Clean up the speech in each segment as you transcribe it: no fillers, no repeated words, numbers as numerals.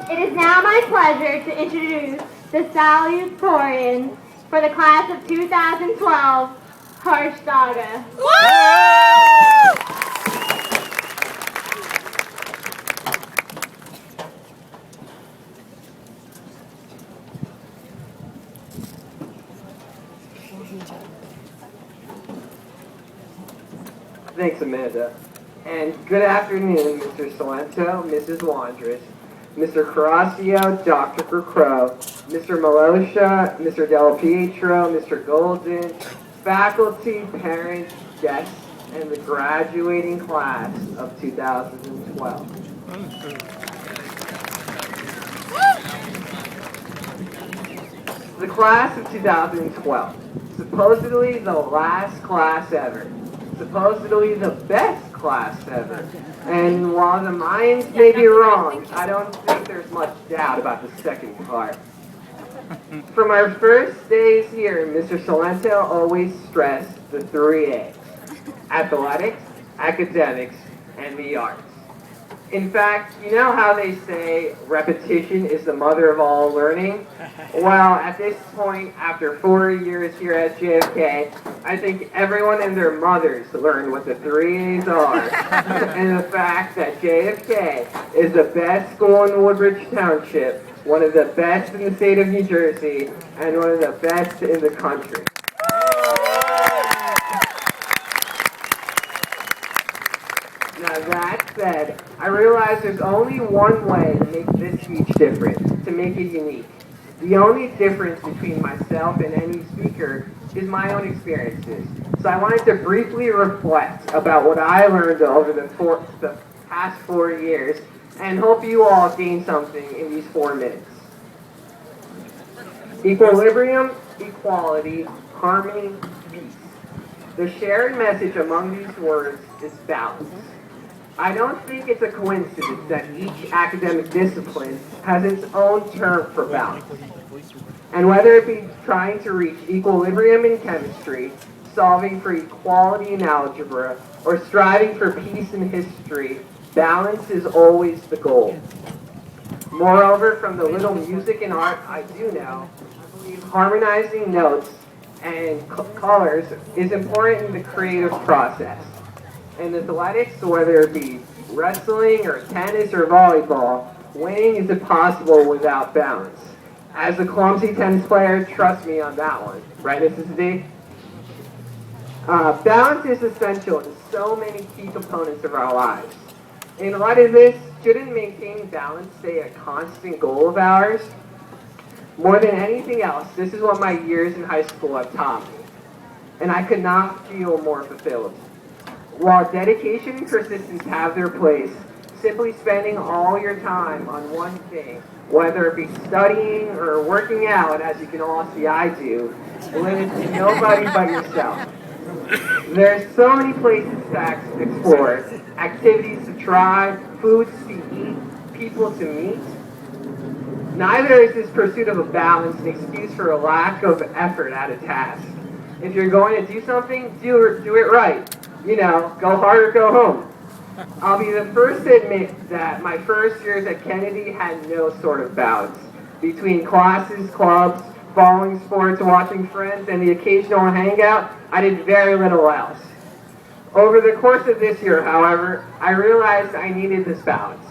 It is now my pleasure to introduce the salutatorians for the class of 2012, Harsh Daga. Thanks, Amanda. And good afternoon, Mr. Salento, Mrs. Wandress, Mr. Carrasio, Dr. Crow, Mr. Malosha, Mr. Del Pietro, Mr. Golden, faculty, parents, guests, and the graduating class of 2012. The class of 2012, supposedly the last class ever, supposedly the best class ever. And while the Mayans may be wrong, I don't think there's much doubt about the second part. From our first days here, Mr. Salento always stressed the 3 A's: athletics, academics, and the arts. In fact, you know how they say repetition is the mother of all learning? Well, at this point, after 4 years here at JFK, I think everyone and their mothers learned what the 3 A's are. And the fact that JFK is the best school in Woodbridge Township, one of the best in the state of New Jersey, and one of the best in the country. Now that said, I realize there's only one way to make this speech different, to make it unique. The only difference between myself and any speaker is my own experiences. So I wanted to briefly reflect about what I learned over the past 4 years, and hope you all gain something in these 4 minutes. Equilibrium, equality, harmony, peace. The shared message among these words is balance. I don't think it's a coincidence that each academic discipline has its own term for balance. And whether it be trying to reach equilibrium in chemistry, solving for equality in algebra, or striving for peace in history, balance is always the goal. Moreover, from the little music and art I do know, I believe harmonizing notes and colors is important in the creative process. In athletics, whether it be wrestling or tennis or volleyball, winning is impossible without balance. As a clumsy tennis player, trust me on that one. Right, Mrs. D? Balance is essential in so many key components of our lives. In light of this, shouldn't maintaining balance stay a constant goal of ours? More than anything else, this is what my years in high school have taught me, and I could not feel more fulfilled. While dedication and persistence have their place, simply spending all your time on one thing, whether it be studying or working out, as you can all see I do, limits to nobody but yourself. There's so many places to explore, activities to try, foods to eat, people to meet. Neither is this pursuit of a balance an excuse for a lack of effort at a task. If you're going to do something, do it right. You know, go hard or go home. I'll be the first to admit that my first years at Kennedy had no sort of balance. Between classes, clubs, following sports, watching friends, and the occasional hangout, I did very little else. Over the course of this year, however, I realized I needed this balance.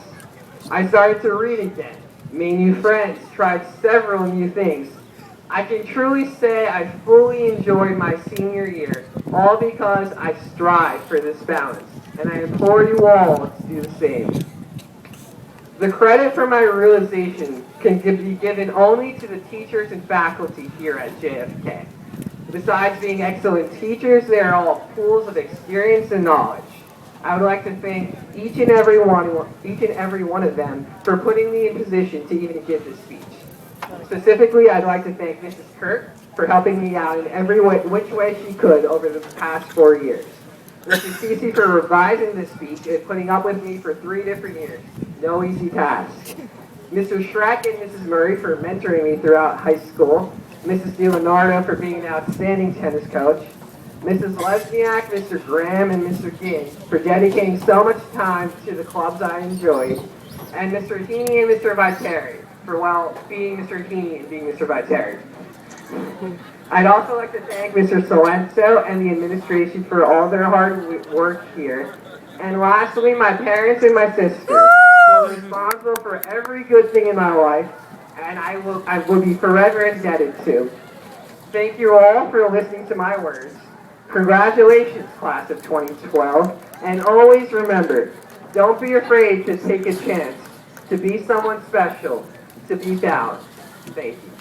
I started to read again, made new friends, tried several new things. I can truly say I fully enjoyed my senior year, all because I strive for this balance, and I implore you all to do the same. The credit for my realization can be given only to the teachers and faculty here at JFK. Besides being excellent teachers, they are all pools of experience and knowledge. I would like to thank each and every one of them for putting me in position to even give this speech. Specifically, I'd like to thank Mrs. Kirk for helping me out in every which way she could over the past 4 years. Mrs. Cece for revising this speech and putting up with me for 3 different years. No easy task. Mr. Schreck and Mrs. Murray for mentoring me throughout high school. Mrs. DiLeonardo for being an outstanding tennis coach. Mrs. Lesniak, Mr. Graham, and Mr. Ginn for dedicating so much time to the clubs I enjoyed. and Mr. Heaney and Mr. Viteri for, well, being Mr. Heaney and being Mr. Viteri. I'd also like to thank Mr. Solenso and the administration for all their hard work here. And lastly, my parents and my sister, who are responsible for every good thing in my life, and I will be forever indebted to. Thank you all for listening to my words. Congratulations, class of 2012, and always remember, don't be afraid to take a chance, to be someone special, to be found. Thank you.